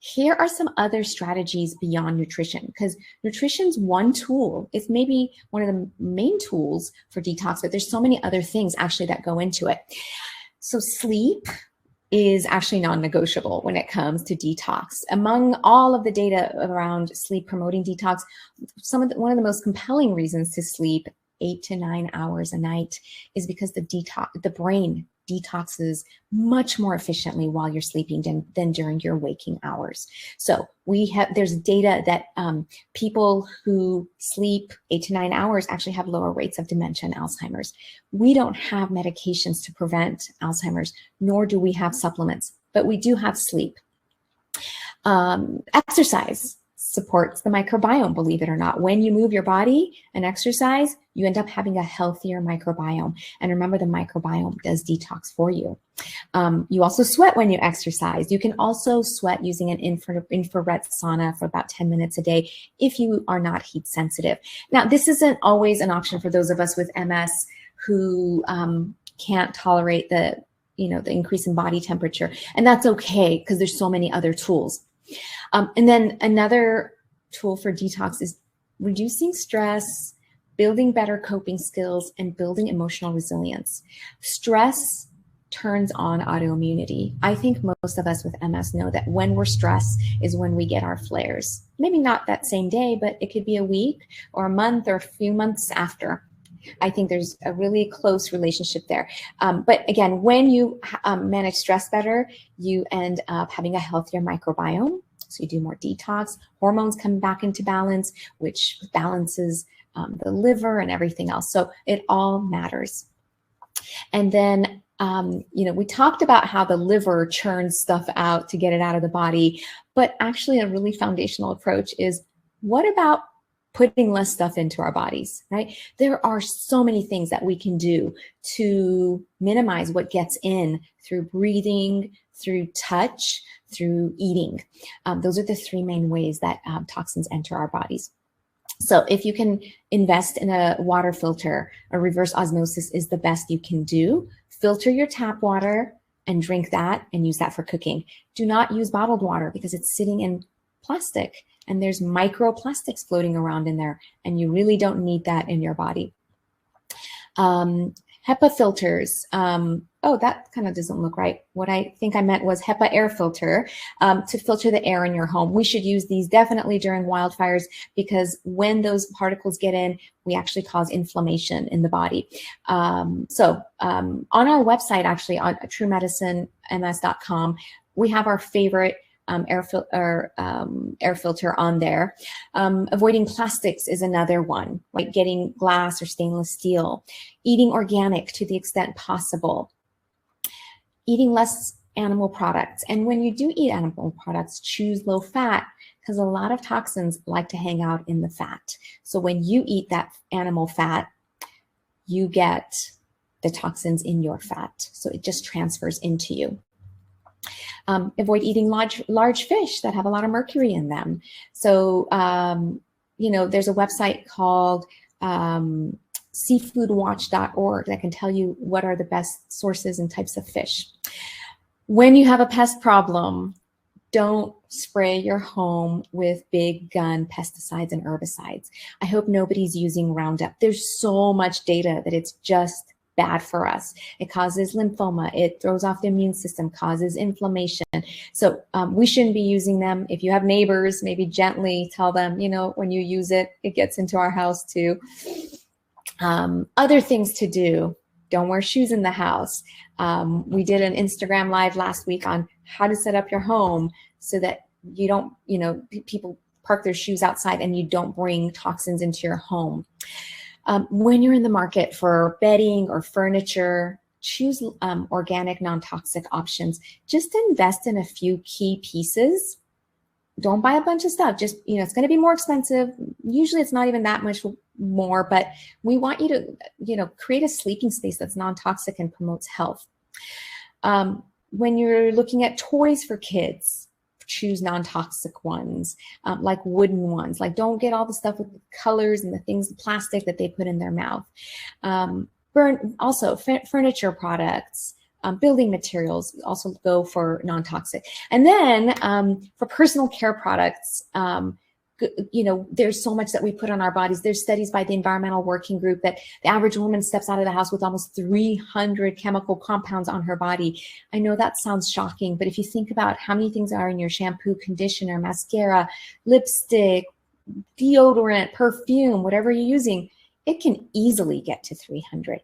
Here are some other strategies beyond nutrition, because nutrition's one tool. It's maybe one of the main tools for detox, but there's so many other things actually that go into it. So sleep is actually non-negotiable when it comes to detox. Among all of the data around sleep promoting detox, one of the most compelling reasons to sleep 8 to 9 hours a night is because the brain detoxes much more efficiently while you're sleeping than during your waking hours. So there's data that people who sleep 8 to 9 hours actually have lower rates of dementia and Alzheimer's. We don't have medications to prevent Alzheimer's, nor do we have supplements, but we do have sleep. Exercise supports the microbiome, believe it or not. When you move your body and exercise, you end up having a healthier microbiome. And remember, the microbiome does detox for you. You also sweat when you exercise. You can also sweat using an infrared sauna for about 10 minutes a day if you are not heat sensitive. Now, this isn't always an option for those of us with MS who can't tolerate the increase in body temperature. And that's okay, because there's so many other tools. And then another tool for detox is reducing stress, building better coping skills, and building emotional resilience. Stress turns on autoimmunity. I think most of us with MS know that when we're stressed is when we get our flares. Maybe not that same day, but it could be a week or a month or a few months after. I think there's a really close relationship there. But again, when you manage stress better, you end up having a healthier microbiome. So you do more detox, hormones come back into balance, which balances the liver and everything else. So it all matters. And then, we talked about how the liver churns stuff out to get it out of the body, but actually a really foundational approach is, what about putting less stuff into our bodies, right? There are so many things that we can do to minimize what gets in through breathing, through touch, through eating. Those are the three main ways that toxins enter our bodies. So if you can invest in a water filter, a reverse osmosis is the best you can do. Filter your tap water and drink that and use that for cooking. Do not use bottled water because it's sitting in plastic and there's microplastics floating around in there, and you really don't need that in your body. HEPA filters. Oh, that kind of doesn't look right. What I think I meant was HEPA air filter to filter the air in your home. We should use these definitely during wildfires, because when those particles get in, we actually cause inflammation in the body. So on our website, actually on truemedicinems.com, we have our favorite air filter on there. Avoiding plastics is another one, right? Getting glass or stainless steel. Eating organic to the extent possible. Eating less animal products. And when you do eat animal products, choose low fat, because a lot of toxins like to hang out in the fat. So when you eat that animal fat, you get the toxins in your fat. So it just transfers into you. Avoid eating large fish that have a lot of mercury in them. So, there's a website called seafoodwatch.org that can tell you what are the best sources and types of fish. When you have a pest problem, don't spray your home with big gun pesticides and herbicides. I hope nobody's using Roundup. There's so much data that it's just bad for us. It causes lymphoma. It throws off the immune system, causes inflammation. So we shouldn't be using them. If you have neighbors, maybe gently tell them, when you use it, it gets into our house too. Other things to do: don't wear shoes in the house. We did an Instagram live last week on how to set up your home so that you don't, people park their shoes outside and you don't bring toxins into your home. When you're in the market for bedding or furniture, choose organic, non-toxic options. Just invest in a few key pieces. Don't buy a bunch of stuff. Just, it's going to be more expensive. Usually it's not even that much more, but we want you to, create a sleeping space that's non-toxic and promotes health. When you're looking at toys for kids, choose non-toxic ones, like wooden ones. Like, don't get all the stuff with the colors and the things, the plastic that they put in their mouth. Furniture products, building materials, also go for non-toxic. And then for personal care products, there's so much that we put on our bodies. There's studies by the Environmental Working Group that the average woman steps out of the house with almost 300 chemical compounds on her body. I know that sounds shocking, but if you think about how many things are in your shampoo, conditioner, mascara, lipstick, deodorant, perfume, whatever you're using, it can easily get to 300.